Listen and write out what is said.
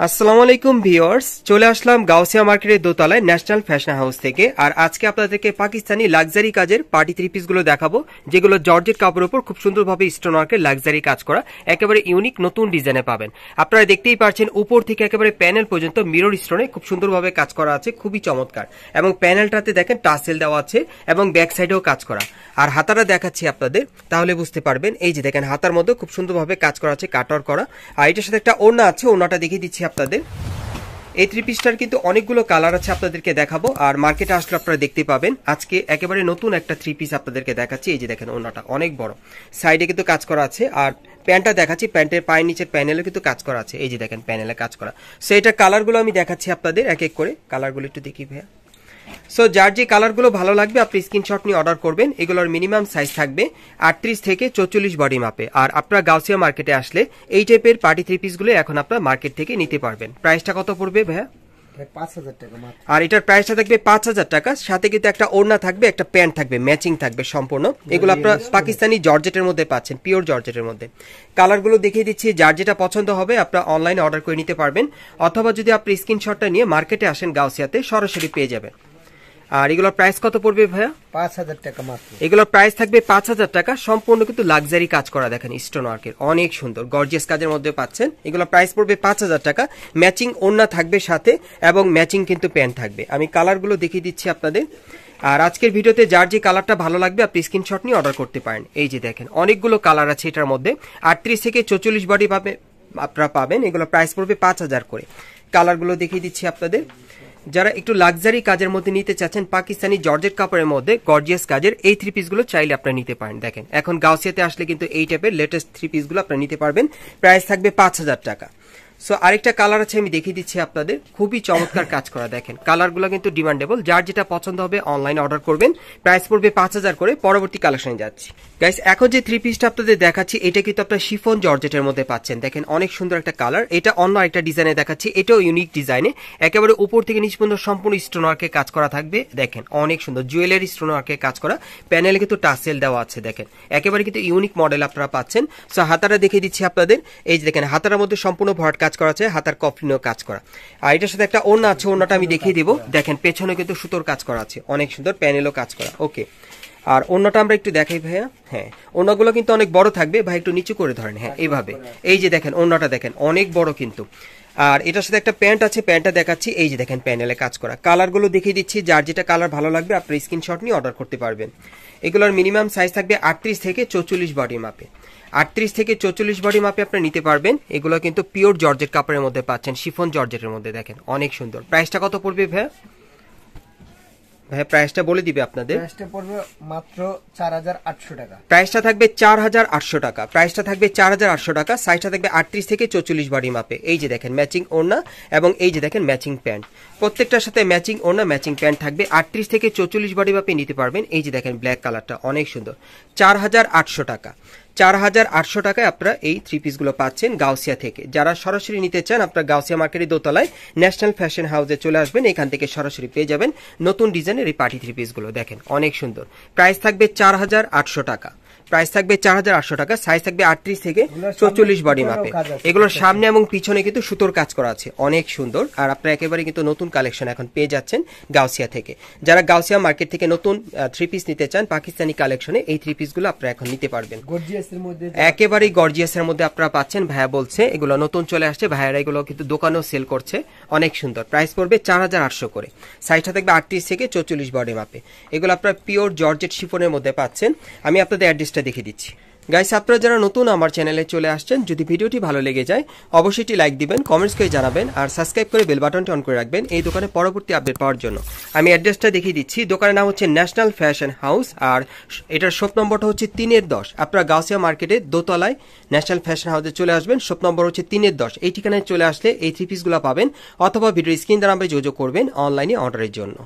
আসসালামু আলাইকুম ভিউয়ার্স, চলে আসলাম গাউসিয়া মার্কেটের দোতলায় ন্যাশনাল ফ্যাশন হাউস থেকে। আর আজকে আপনাদেরকে পাকিস্তানি লাক্সারি কাজের পার্টি থ্রি পিসগুলো দেখাবো, যেগুলো জর্জেট কাপড়ের উপর খুব সুন্দরভাবে স্টোন ওয়ার্কের লাক্সারি কাজ করা, একেবারে ইউনিক নতুন ডিজাইনে পাবেন। আপনারা দেখতেই পাচ্ছেন উপর থেকে একেবারে প্যানেল পর্যন্ত মিরর স্টোনে খুব সুন্দরভাবে কাজ করা আছে, খুবই চমৎকার। এবং প্যানেলটাতে দেখেন টাসেল দেওয়া আছে এবং ব্যাক সাইডেও কাজ করা। আর হাতাটা দেখাচ্ছি আপনাদের, তাহলে বুঝতে পারবেন। এই যে দেখেন হাতার মধ্যে খুব সুন্দরভাবে কাজ করা আছে, কাটওয়ার্ক করা। আর এটার সাথে একটা ওড়না আছে, ওড়নাটা দেখিয়ে দিচ্ছি আপনাদের। এই থ্রি পিসটার কিন্তু অনেকগুলো কালার আছে, আপনাদেরকে দেখাবো। আর মার্কেটে আসলে আপনারা দেখতে পাবেন। আজকে একেবারে নতুন একটা থ্রি পিস আপনাদেরকে দেখাচ্ছি। এই যে দেখেন ওড়নাটা অনেক বড়, সাইডে কিন্তু কাজ করা আছে। আর প্যান্টটা দেখাচ্ছি, প্যান্টের পায়ের নিচের প্যানেলে কিন্তু কাজ করা আছে। এই যে দেখেন প্যানেলে কাজ করা। সো এটা কালারগুলো আমি দেখাচ্ছি আপনাদের এক এক করে। কালারগুলো একটু দেখি ভাইয়া। সো যার যে কালারগুলো ভালো লাগবে আপনি স্ক্রিনশট নিয়ে অর্ডার করবেন। এগুলোর মিনিমাম সাইজ থাকবে 38 থেকে 44 বডি মাপে। আর আপনারা গাউসিয়া মার্কেটে আসলে এই টাইপের পার্টি থ্রি পিসগুলো এখন আপনারা মার্কেট থেকে নিতে পারবেন। প্রাইসটা কত পড়বে ভাইয়া? 5000 টাকা। আর এটার প্রাইসটা থাকবে 5000 টাকা। সাথে কিন্তু একটা ওড়না থাকবে, একটা প্যান্ট থাকবে, ম্যাচিং থাকবে সম্পূর্ণ। এগুলো আপনারা পাকিস্তানি জর্জেটের মধ্যে পাচ্ছেন, পিওর জর্জেটের মধ্যে। কালারগুলো দেখিয়ে দিচ্ছি, যার যেটা পছন্দ হবে আপনারা অনলাইনে অর্ডার করে নিতে পারবেন, অথবা যদি আপনি স্ক্রিনশটটা নিয়ে মার্কেটে আসেন গাউসিয়াতে সরাসরি পেয়ে যাবেন। আর এগুলোর প্রাইস কত পড়বে ভাইয়া? 5000 টাকা মাত্র। এগুলোর প্রাইস থাকবে 5000 টাকা। সম্পূর্ণ কিন্তু লাক্সারি কাজ করা, দেখেন স্টোন ওয়ার্কের অনেক সুন্দর গর্জিয়াস কাজের মধ্যে পাচ্ছেন। এগুলোর প্রাইস পড়বে 5000 টাকা। ম্যাচিং ওড়না থাকবে সাথে এবং ম্যাচিং কিন্তু প্যান্ট থাকবে। আমি কালারগুলো দেখিয়ে দিচ্ছি আপনাদের। আর আজকের ভিডিওতে যার যে কালারটা ভালো লাগবে আপনি স্ক্রিনশট নিয়ে অর্ডার করতে পারেন। এই যে দেখেন অনেকগুলো কালার আছে এটার মধ্যে। 38 থেকে 44 বডি পাবে আপনারা পাবেন। এগুলো প্রাইস পড়বে 5000 করে। কালারগুলো দেখিয়ে দিচ্ছি আপনাদের। যারা একটু লাক্সারি কাজের মধ্যে নিতে চাচ্ছেন, পাকিস্তানি জর্জেট কাপড়ের মধ্যে গর্জিয়াস কাজের এই থ্রি পিসগুলো চাইলে আপনারা নিতে পারেন। দেখেন এখন গাউসিয়াতে আসলে কিন্তু এই টাইপের লেটেস্ট থ্রি পিসগুলো আপনারা নিতে পারবেন। প্রাইস থাকবে 5000 টাকা। সো আরেকটা কালার আছে, আমি দেখিয়ে দিচ্ছি আপনাদের। খুবই চমৎকার কাজ করা, দেখেন কালারগুলো কিন্তু ডিমান্ডেবল। যার যেটা পছন্দ হবে অনলাইনে অর্ডার করবেন। প্রাইস পড়বে 5000 করে। পরবর্তী কালেকশনে যাচ্ছি গাইস। এখন যে থ্রি পিসটা আপনাদের দেখাচ্ছি এটা কিন্তু আপনারা শিফন জর্জেটের মধ্যে পাচ্ছেন। দেখেন অনেক সুন্দর একটা কালার। এটা অন্য একটা ডিজাইনে দেখাচ্ছি, এটাও ইউনিক ডিজাইনে। একেবারে উপর থেকে নিচ পর্যন্ত সম্পূর্ণ স্টোন ওয়ার্কে কাজ করা থাকবে। দেখেন অনেক সুন্দর জুয়েলারি স্টোন ওয়ার্কে কাজ করা। প্যানেলে কিন্তু টাসেল দেওয়া আছে। দেখেন একেবারে কিন্তু ইউনিক মডেল আপনারা পাচ্ছেন। সো হাতাটা দেখিয়ে দিচ্ছি আপনাদের। এই যে দেখেন হাতার মধ্যে সম্পূর্ণ ভরাট কাজ করা আছে, হাতার কফলিনও কাজ করা। আর এটার সাথে একটা ওড়না আছে, ওড়নাটা আমি দেখিয়ে দিব। দেখেন পেছনে কিন্তু সুতোর কাজ করা আছে, অনেক সুন্দর প্যানেলও কাজ করা। ওকে, আর ওড়নাটা আমরা একটু দেখাই ভাইয়া। হ্যাঁ, ওড়নাগুলো কিন্তু অনেক বড় থাকবে ভাই, একটু নিচু করে ধরেন। হ্যাঁ এইভাবে। এই যে দেখেন ওড়নাটা দেখেন অনেক বড় কিন্তু। আর এটার সাথে একটা প্যান্ট আছে, প্যান্টটা দেখাচ্ছি। এই যে দেখেন প্যানেলে কাজ করা। কালারগুলো দেখিয়ে দিচ্ছি, যার যেটা কালার ভালো লাগবে আপনি স্ক্রিনশট নিয়ে অর্ডার করতে পারবেন। এগুলোর মিনিমাম সাইজ থাকবে 38 থেকে 44 বডি মাপে। 38 থেকে 44 বডি মাপে আপনি নিতে পারবেন। এগুলো কিন্তু পিওর জর্জেট কাপড়ের মধ্যে পাচ্ছেন, শিফন জর্জেটের মধ্যে। দেখেন অনেক সুন্দর। প্রাইসটা কত পড়বে ভাইয়া? ভাই প্রাইসটা বলে দিবে আপনাদের। প্রাইসটা পড়বে মাত্র 4800 টাকা। প্রাইসটা থাকবে 4800 টাকা। প্রাইসটা থাকবে 4800 টাকা। সাইজটা থাকবে 38 থেকে 44 বডি মাপে। এই যে দেখেন ম্যাচিং ওড়না এবং এই যে দেখেন ম্যাচিং প্যান্ট। প্রত্যেকটার সাথে ম্যাচিং ওড়না, ম্যাচিং প্যান্ট থাকবে। 38 থেকে 44 বডি মাপে নিতে পারবেন। এই যে দেখেন ব্ল্যাক কালারটা অনেক সুন্দর। 4800 টাকা। 4800 টাকায় আপনারা এই থ্রি পিসগুলো পাচ্ছেন গাউসিয়া থেকে। যারা সরাসরি নিতে চান আপনারা গাউসিয়া মার্কেটের দোতলায় ন্যাশনাল ফ্যাশন হাউসে চলে আসবেন, এখান থেকে সরাসরি পেয়ে যাবেন নতুন ডিজাইনের এই পার্টি থ্রি পিসগুলো। দেখেন অনেক সুন্দর। প্রাইস থাকবে 4800 টাকা। প্রাইস থাকবে 4800 টাকা। সাইজ থাকবে 38 থেকে 44 বডি মাপে। এগুলোর সামনে এবং পিছনে কিন্তু সুতোর কাজ করা আছে, অনেক সুন্দর। আর আপনারা একেবারে কিন্তু নতুন কালেকশন এখন পেয়ে যাচ্ছেন গাউসিয়া থেকে। যারা গাউসিয়া মার্কেট থেকে নতুন থ্রি পিস নিতে চান পাকিস্তানি কালেকশনে, এই থ্রি পিসগুলো আপনারা এখন নিতে পারবেন। একেবারেই গর্জিয়াসের মধ্যে আপনারা পাচ্ছেন। ভাইয়া বলছে এগুলো নতুন চলে আসছে, ভাইয়ারা এগুলো কিন্তু দোকানেও সেল করছে, অনেক সুন্দর। প্রাইস পড়বে 4800 করে। সাইজটা থাকবে 38 থেকে 44 বডি মাপে। এগুলো আপনারা পিওর জর্জেট শিফনের মধ্যে পাচ্ছেন। আমি আপনাদের অ্যাড্রেসটা দেখিয়ে দিচ্ছি গাইস। আপনারা যারা নতুন আমার চ্যানেলে চলে আসছেন, যদি ভিডিওটি ভালো লেগে যায় অবশ্যই লাইক দিবেন, কমেন্টস করে জানাবেন, আর সাবস্ক্রাইব করে বেল বাটনটি অন করে রাখবেন এই দোকানে পরবর্তী আপডেট পাওয়ার জন্য। আমি অ্যাড্রেসটা দেখিয়ে দিচ্ছি। দোকানের নাম হচ্ছে ন্যাশনাল ফ্যাশন হাউস, আর এটার শপ নম্বরটা হচ্ছে 3-10। আপনারা গাউসিয়া মার্কেটে দোতলায় ন্যাশনাল ফ্যাশন হাউসে চলে আসবেন। শপ নম্বর হচ্ছে 3-10। এই ঠিকানায় চলে আসলে এই থ্রি পিসগুলো পাবেন, অথবা ভিডিও স্ক্রিন দ্বারা আমরা যোগাযোগ করবেন অনলাইনে অর্ডারের জন্য।